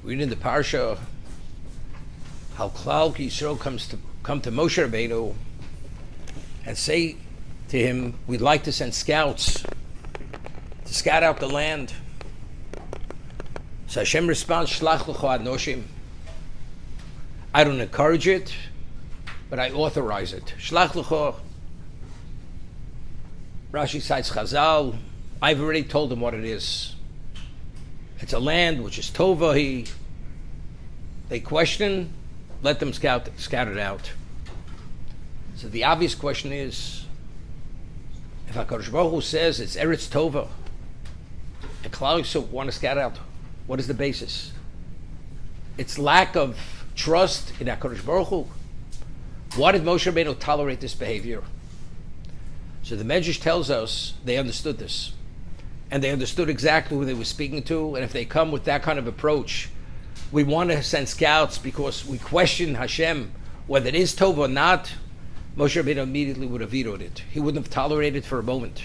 Reading in the parsha how Klal Yisrael come to Moshe Rabbeinu and say to him, "We'd like to send scouts to scout out the land." So Hashem responds, "Shlach lecha anoshim." I don't encourage it, but I authorize it. Shlach lecha. Rashi cites Chazal. I've already told them what it is. It's a land which is tovahi. They question, let them scout it out. So the obvious question is, if HaKadosh Baruch Hu says it's Eretz Tova, and Klal Yisrael want to scout out, what is the basis? It's lack of trust in HaKadosh Baruch Hu. Why did Moshe Rabbeinu tolerate this behavior? So the Medrash tells us they understood this. And they understood exactly who they were speaking to. And if they come with that kind of approach, we want to send scouts because we question Hashem, whether it is Tov or not, Moshe Rabbeinu immediately would have vetoed it. He wouldn't have tolerated it for a moment.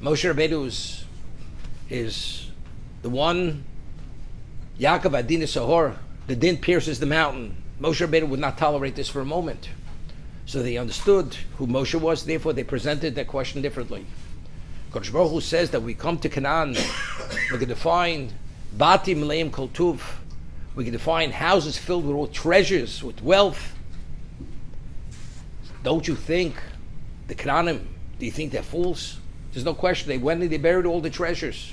Moshe Rabbeinu is the one, Yaakov Adin Sahor, the din pierces the mountain. Moshe Rabbeinu would not tolerate this for a moment. So they understood who Moshe was, therefore they presented their question differently. Kodesh Baruch Hu says that we come to Canaan, we can define Batim Leim Kol Tuv, we can define houses filled with all treasures, with wealth. Don't you think the Canaanim, do you think they're fools? There's no question, they went and they buried all the treasures.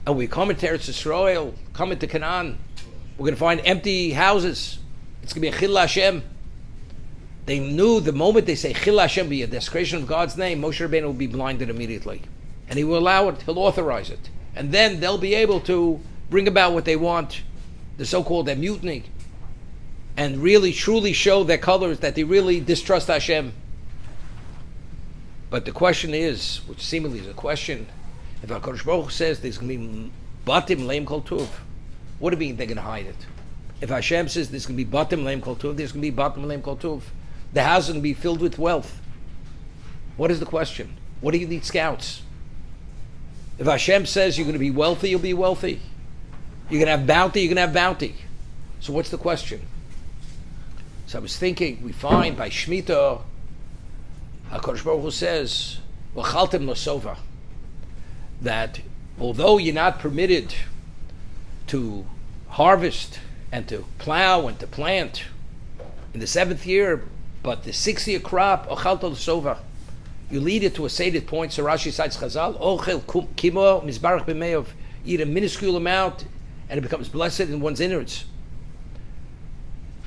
And we come into Eretz Yisrael, come into Canaan, we're going to find empty houses. It's going to be a Chil Hashem. They knew the moment they say Chil Hashem, be a desecration of God's name, Moshe Rabbeinu will be blinded immediately. And he will allow it, he'll authorize it. And then they'll be able to bring about what they want, the so-called their mutiny, and really truly show their colors that they really distrust Hashem. But the question is, which seemingly is a question, if HaKadosh Baruch Hu says there's going to be Batim Leim Kol Tuv, what do you mean they're going to hide it? If Hashem says there's going to be Batim Leim Kol Tuv, there's going to be Batim Leim Kol Tuv. The house is going to be filled with wealth. What is the question? What do you need scouts? If Hashem says you're going to be wealthy, you'll be wealthy. You're going to have bounty, you're going to have bounty. So what's the question? So I was thinking, we find by Shemitah, HaKadosh Baruch Hu says, V'chaltem nosova, that although you're not permitted to harvest and to plow and to plant in the 7th year, but the 6th year crop, ochalta l'sova, you lead it to a sated point. So Rashi cites Chazal, ochel kimo mizbarach b'meov, eat a minuscule amount and it becomes blessed in one's innards.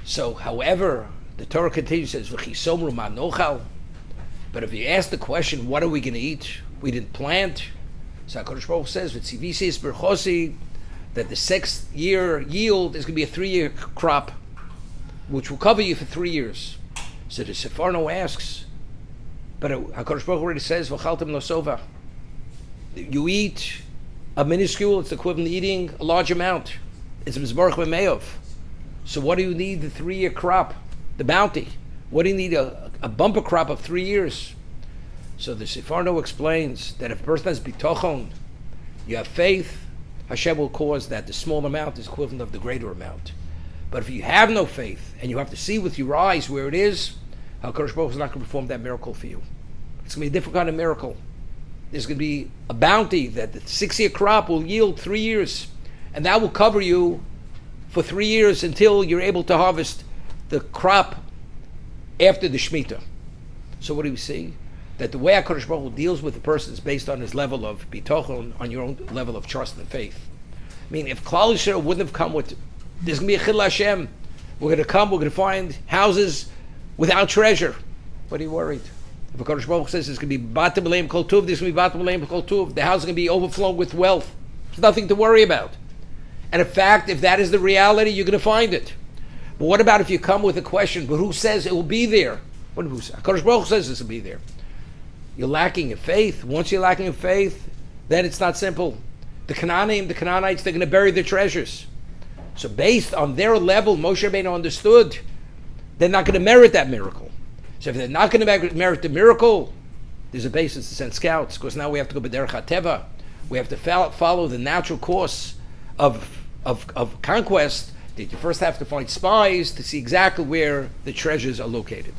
So, however, the Torah continues, says, v'chisomru ma nochal, but if you ask the question, what are we going to eat? We didn't plant. So HaKadosh Baruch Hu says, v'tzivisis berchosi, that the 6th year yield is going to be a 3-year crop, which will cover you for 3 years. So the Sefarno asks, but HaKadosh Baruch Hu already says, V'chaltem nosova. You eat a minuscule, it's equivalent to eating a large amount. It's mizbarach b'meov. So what do you need the 3-year crop, the bounty? What do you need a bumper crop of 3 years? So the Sefarno explains that if a person has bitochon, you have faith, Hashem will cause that the small amount is equivalent of the greater amount. But if you have no faith and you have to see with your eyes where it is, HaKadosh Baruch Hu is not going to perform that miracle for you. It's going to be a different kind of miracle. There's going to be a bounty that the 6-year crop will yield 3 years, and that will cover you for 3 years until you're able to harvest the crop after the Shemitah. So what do we see? That the way HaKadosh Baruch Hu deals with the person is based on his level of bitochon, on your own level of trust and faith. I mean, if Klal Yisrael wouldn't have come with, there's going to be a Chil Hashem, we're going to come, we're going to find houses without treasure. What are you worried? If HaKadosh Baruch Hu says there's going to be Batim Leim Kol Tuv, there's going to be Batim Leim Kol Tuv, the house is going to be overflowing with wealth. There's nothing to worry about. And in fact, if that is the reality, you're going to find it. But what about if you come with a question, but who says it will be there? What who says? HaKadosh Baruch Hu says this will be there. You're lacking in faith. Once you're lacking in faith, then it's not simple. The Canaanites, they're going to bury their treasures. So based on their level, Moshe Rabbeinu understood they're not going to merit that miracle. So if they're not going to merit the miracle, there's a basis to send scouts, because now we have to go b'derech hateva. We have to follow the natural course of of conquest that you first have to find spies to see exactly where the treasures are located.